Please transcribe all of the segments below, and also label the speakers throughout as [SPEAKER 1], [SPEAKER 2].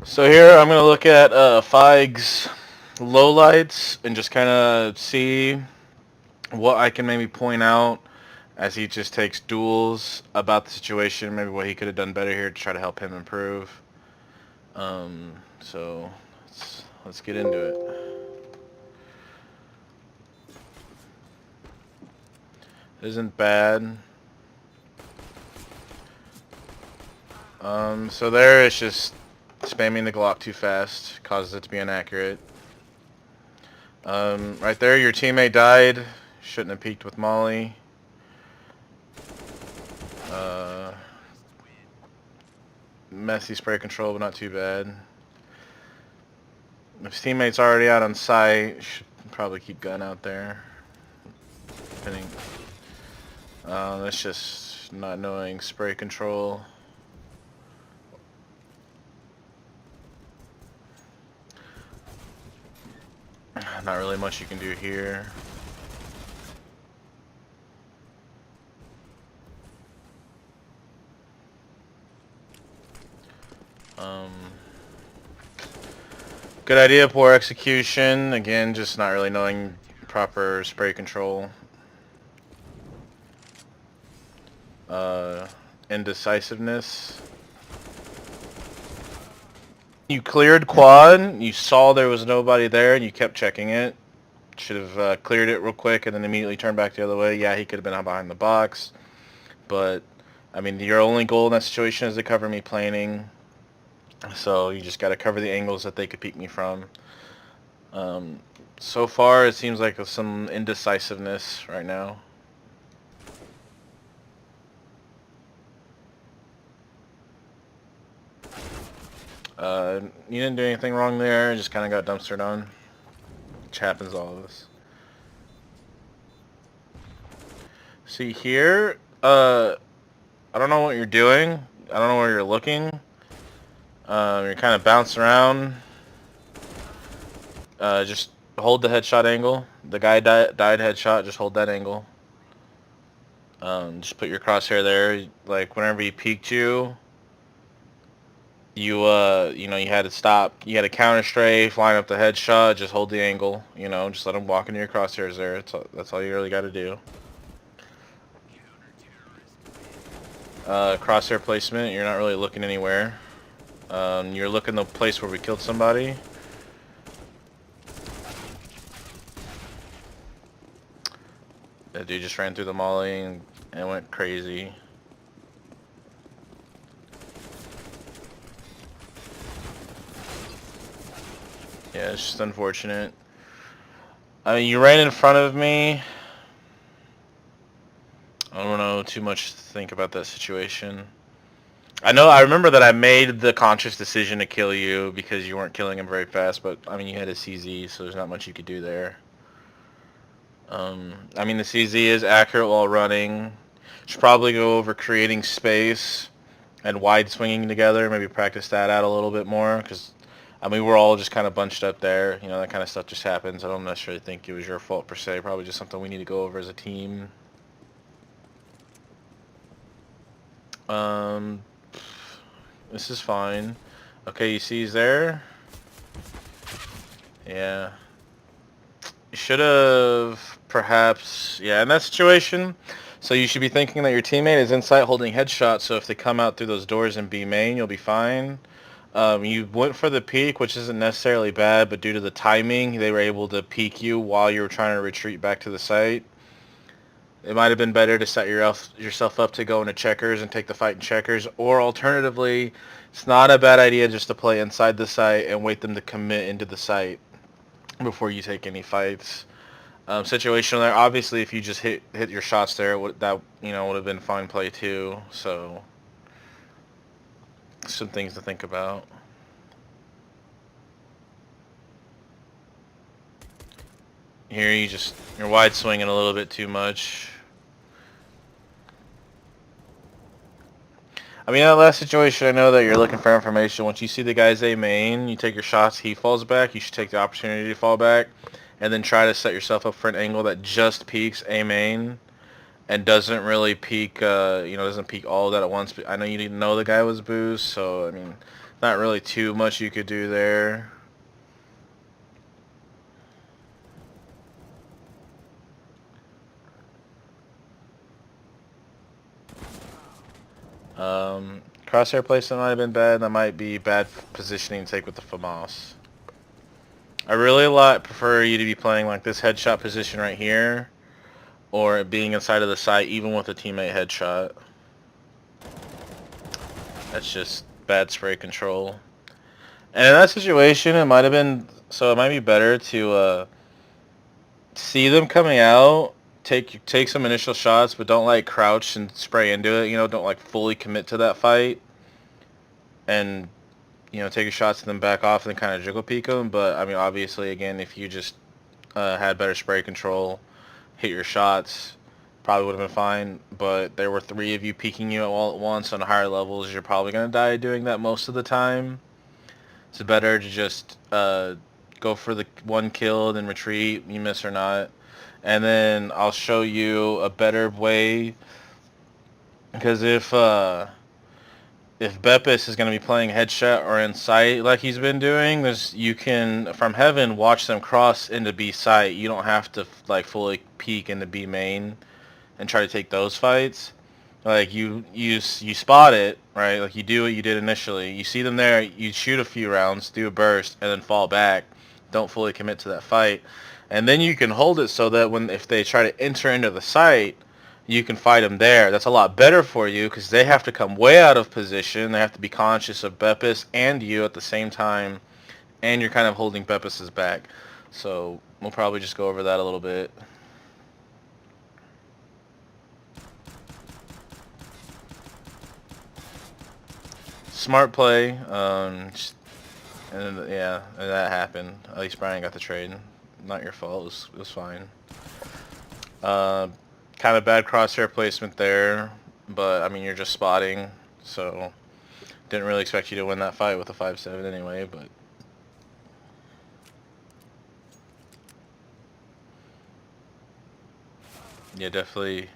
[SPEAKER 1] So here I'm gonna look at Feig's lowlights and just kind of see what I can maybe point out as he just takes duels about the situation, maybe what he could have done better here to try to help him improve. So let's get into it. It isn't bad. So there it's just spamming the Glock too fast causes it to be inaccurate. Right there, your teammate died. Shouldn't have peeked with Molly. Uh, Messy spray control, but not too bad. If his teammate's already out on site, should probably keep gun out there. Depending. That's just not knowing spray control. Not really much you can do here. Um, Good idea, poor execution. Again, just not really knowing proper spray control. Indecisiveness. You cleared quad, you saw there was nobody there, and you kept checking it. Should have cleared it real quick and then immediately turned back the other way. Yeah, he could have been behind the box. But, I mean, your only goal in that situation is to cover me planing. So you just got to cover the angles that they could peek me from. So far, it seems like some indecisiveness right now. You didn't do anything wrong there. Just kind of got dumpstered on. Which happens to all of us. See here, I don't know what you're doing. I don't know where you're looking. You're kind of bouncing around. Just hold the headshot angle. The guy died headshot. Just hold that angle. Just put your crosshair there. Like whenever he peeked you, you had to stop. You had to counter strafe, line up the headshot. Just hold the angle. Just let him walk into your crosshairs there. That's all you really got to do. Crosshair placement. You're not really looking anywhere. You're looking the place where we killed somebody. That dude just ran through the molly and went crazy. Yeah, it's just unfortunate. I mean, you ran in front of me. I don't know too much to think about that situation. I remember that I made the conscious decision to kill you because you weren't killing him very fast, but I mean, you had a CZ, so there's not much you could do there. I mean, the CZ is accurate while running. Should probably go over creating space and wide swinging together. Maybe practice that out a little bit more because, I mean, we're all just kind of bunched up there. That kind of stuff just happens. I don't necessarily think it was your fault per se. Probably just something we need to go over as a team. Um, this is fine. Okay, you see he's there? Yeah. You should have perhaps, yeah, in that situation. So you should be thinking that your teammate is inside holding headshot, so if they come out through those doors in B main, you'll be fine. You went for the peek, which isn't necessarily bad, but due to the timing, they were able to peek you while you were trying to retreat back to the site. It might have been better to set yourself up to go into checkers and take the fight in checkers, or alternatively, it's not a bad idea just to play inside the site and wait them to commit into the site before you take any fights. Situation there, obviously, if you just hit your shots there, would have been fine play too. So, some things to think about. Here, you're wide swinging a little bit too much. I mean, in that last situation, I know that you're looking for information. Once you see the guy's A main, you take your shots, he falls back, you should take the opportunity to fall back, and then try to set yourself up for an angle that just peaks A main and doesn't really peak, doesn't peak all of that at once. But I know you didn't know the guy was boost, so, I mean, Not really too much you could do there. Crosshair placement might have been bad. That might be bad positioning to take with the FAMAS. I really prefer you to be playing like this headshot position right here, or being inside of the site even with a teammate headshot. That's just bad spray control. And in that situation, it might have been, so it might be better to see them coming out, take some initial shots, but don't like crouch and spray into it. You know, don't like fully commit to that fight, and take your shots and then back off and then kind of jiggle peek them. But I mean, obviously, again, if you just had better spray control, hit your shots, probably would have been fine. But there were 3 of you peeking you all at once on higher levels. You're probably gonna die doing that most of the time. It's better to just go for the 1 kill, then retreat, you miss or not. And then I'll show you a better way, because if Beppis is going to be playing headshot or in sight like he's been doing, you can, from heaven, watch them cross into B site. You don't have to like fully peek into B main and try to take those fights. Like you spot it, right? Like you do what you did initially. You see them there, you shoot a few rounds, do a burst, and then fall back. Don't fully commit to that fight. And then you can hold it so that if they try to enter into the site, you can fight them there. That's a lot better for you because they have to come way out of position. They have to be conscious of Beppis and you at the same time, and you're kind of holding Beppis's back. So we'll probably just go over that a little bit. Smart play. And yeah, that happened. At least Brian got the trade. Not your fault. It was fine. Kind of bad crosshair placement there, but I mean you're just spotting, so didn't really expect you to win that fight with a 5-7 anyway. But yeah, definitely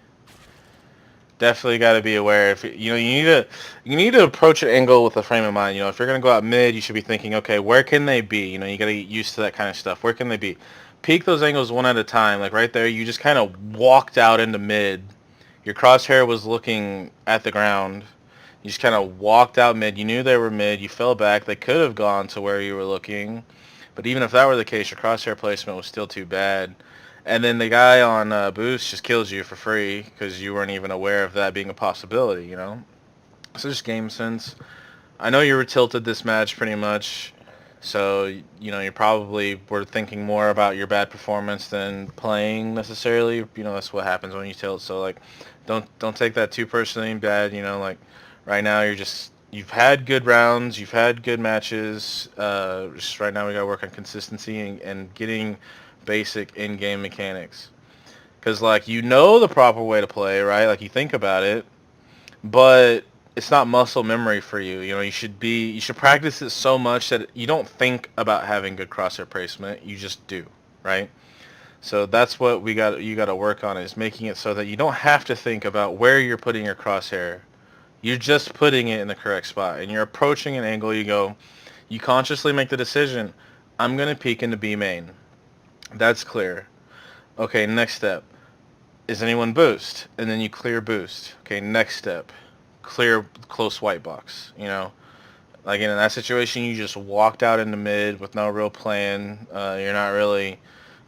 [SPEAKER 1] got to be aware. If you need to approach an angle with a frame of mind. If you're gonna go out mid, you should be thinking, okay, where can they be? You got to get used to that kind of stuff. Where can they be? Peek those angles one at a time. Like right there, you just kind of walked out into mid. Your crosshair was looking at the ground. You just kind of walked out mid. You knew they were mid. You fell back. They could have gone to where you were looking. But even if that were the case, your crosshair placement was still too bad. And then the guy on boost just kills you for free because you weren't even aware of that being a possibility, So just game sense. I know you were tilted this match pretty much. So, you probably were thinking more about your bad performance than playing necessarily. That's what happens when you tilt. So, like, don't take that too personally bad. Like, right now you've had good rounds. You've had good matches. Just right now we got to work on consistency and getting basic in-game mechanics. Because, like, the proper way to play, right? Like, you think about it. But it's not muscle memory for you. You should practice it so much that you don't think about having good crosshair placement. You just do, right? So that's what you got to work on, is making it so that you don't have to think about where you're putting your crosshair. You're just putting it in the correct spot, and you're approaching an angle. You consciously make the decision. I'm gonna peek into B main. That's clear. Okay, next step. Is anyone boost? And then you clear boost. Okay, next step. Clear close white box. Like in that situation, you just walked out into mid with no real plan. You're not really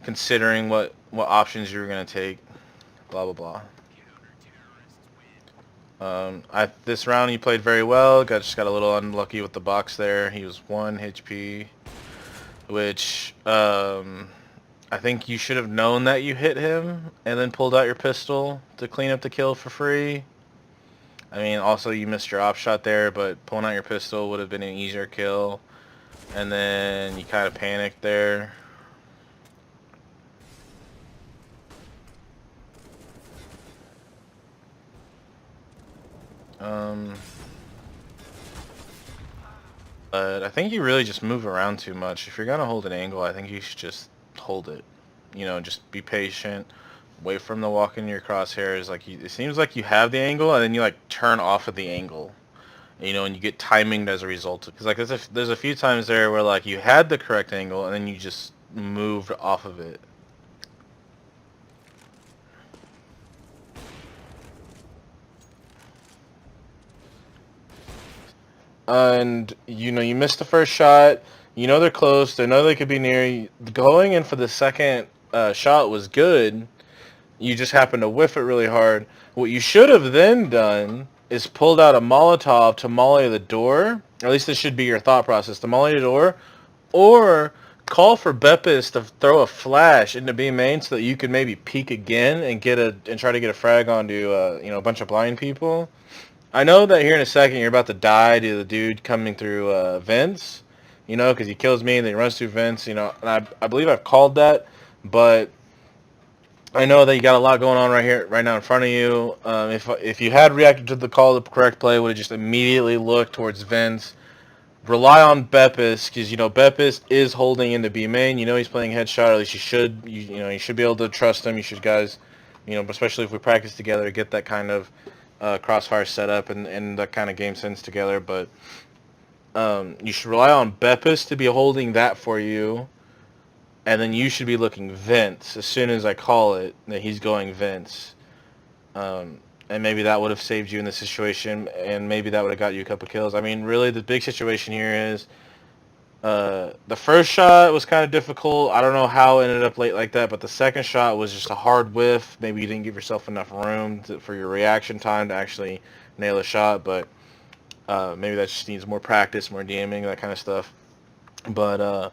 [SPEAKER 1] considering what options you were gonna take. Blah blah blah. This round you played very well. Just got a little unlucky with the box there. He was 1 HP, which I think you should have known that you hit him and then pulled out your pistol to clean up the kill for free. I mean, also you missed your op shot there, but pulling out your pistol would have been an easier kill. And then you kind of panicked there. But I think you really just move around too much. If you're going to hold an angle, I think you should just hold it. Just be patient. Wait for him to walk into your crosshairs. Like it seems like you have the angle, and then you like turn off of the angle. you know, and you get timinged as a result. Because like there's a few times there where like you had the correct angle and then you just moved off of it. And you know you missed the first shot. You know they're close. They know they could be near you. Going in for the second shot was good. You just happened to whiff it really hard. What you should have then done is pulled out a Molotov to molly the door. Or at least this should be your thought process. To molly the door, or call for Beppis to throw a flash into B main so that you could maybe peek again and try to get a frag onto you know, a bunch of blind people. I know that here in a second you're about to die to the dude coming through vents, you know, because he kills me and then he runs through vents, you know, and I believe I've called that, but I know that you got a lot going on right here, right now in front of you. If you had reacted to the call, the correct play would have just immediately looked towards vents. Rely on Beppis because you know Beppis is holding into B main. You know he's playing headshot. At least you should. You know you should be able to trust him. You should guys, you know, especially if we practice together, get that kind of crossfire set up and that kind of game sense together. But you should rely on Beppis to be holding that for you, and then you should be looking vents as soon as I call it that he's going vents. And maybe that would have saved you in this situation, and maybe that would have got you a couple kills. I mean, really, the big situation here is the first shot was kind of difficult. I don't know how it ended up late like that, but the second shot was just a hard whiff. Maybe you didn't give yourself enough room for your reaction time to actually nail a shot, but maybe that just needs more practice, more DMing, that kind of stuff. But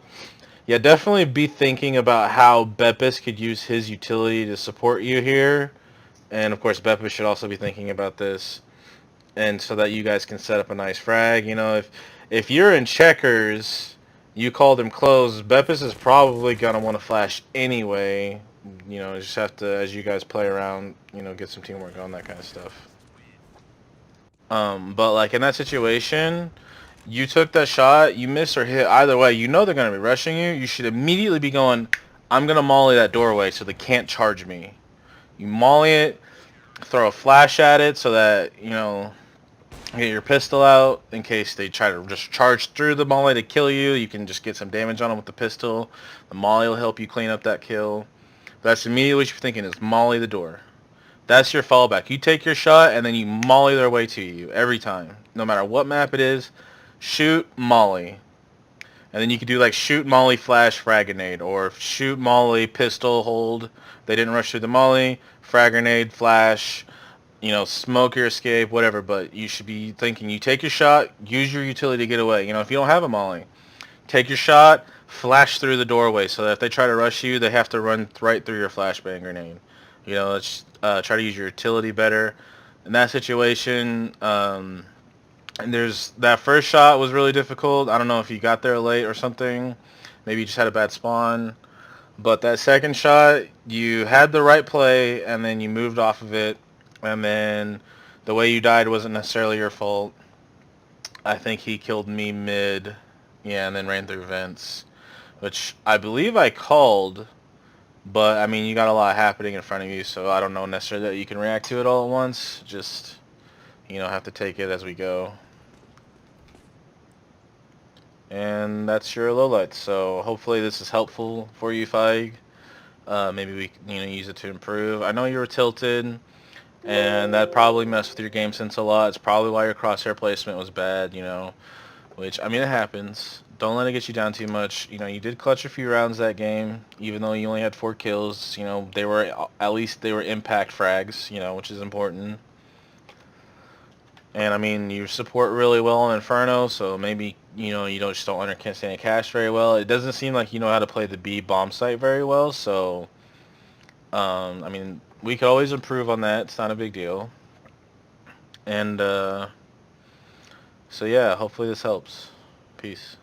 [SPEAKER 1] yeah, definitely be thinking about how Beppis could use his utility to support you here. And of course, Beppis should also be thinking about this, and so that you guys can set up a nice frag. You know, if you're in checkers, you call them closed. Beppis is probably gonna want to flash anyway. You know, just have to, as you guys play around, you know, get some teamwork on that kind of stuff. But like in that situation, you took that shot, you miss or hit. Either way, you know they're gonna be rushing you. You should immediately be going, I'm gonna molly that doorway so they can't charge me. You molly it, throw a flash at it so that, you know, get your pistol out in case they try to just charge through the molly to kill you. You can just get some damage on them with the pistol. The molly will help you clean up that kill. That's immediately what you're thinking is molly the door. That's your fallback. You take your shot and then you molly their way to you every time. No matter what map it is, shoot, molly. And then you can do like shoot, molly, flash, frag grenade, or shoot, molly, pistol, hold. They didn't rush through the molly, frag grenade, flash, you know, smoke your escape, whatever. But you should be thinking, you take your shot, use your utility to get away. You know, if you don't have a molly, take your shot, flash through the doorway so that if they try to rush you, they have to run right through your flashbang grenade. You know, let's try to use your utility better. In that situation, and there's that first shot was really difficult. I don't know if you got there late or something. Maybe you just had a bad spawn. But that second shot, you had the right play, and then you moved off of it. And then the way you died wasn't necessarily your fault. I think he killed me mid, yeah, and then ran through vents, which I believe I called. But, I mean, you got a lot happening in front of you, so I don't know necessarily that you can react to it all at once. Just, you know, have to take it as we go. And that's your lowlight. So hopefully this is helpful for you, Feig. Maybe we can, you know, use it to improve. I know you were tilted, and that probably messed with your game sense a lot. It's probably why your crosshair placement was bad, you know, which, I mean, it happens. Don't let it get you down too much. You know, you did clutch a few rounds that game, even though you only had 4 kills. You know, they were, at least they were impact frags, you know, which is important. And I mean, you support really well on Inferno, so maybe, you know, you don't understand cache very well. It doesn't seem like you know how to play the B bomb site very well, so I mean, we could always improve on that. It's not a big deal. And so yeah, hopefully this helps. Peace.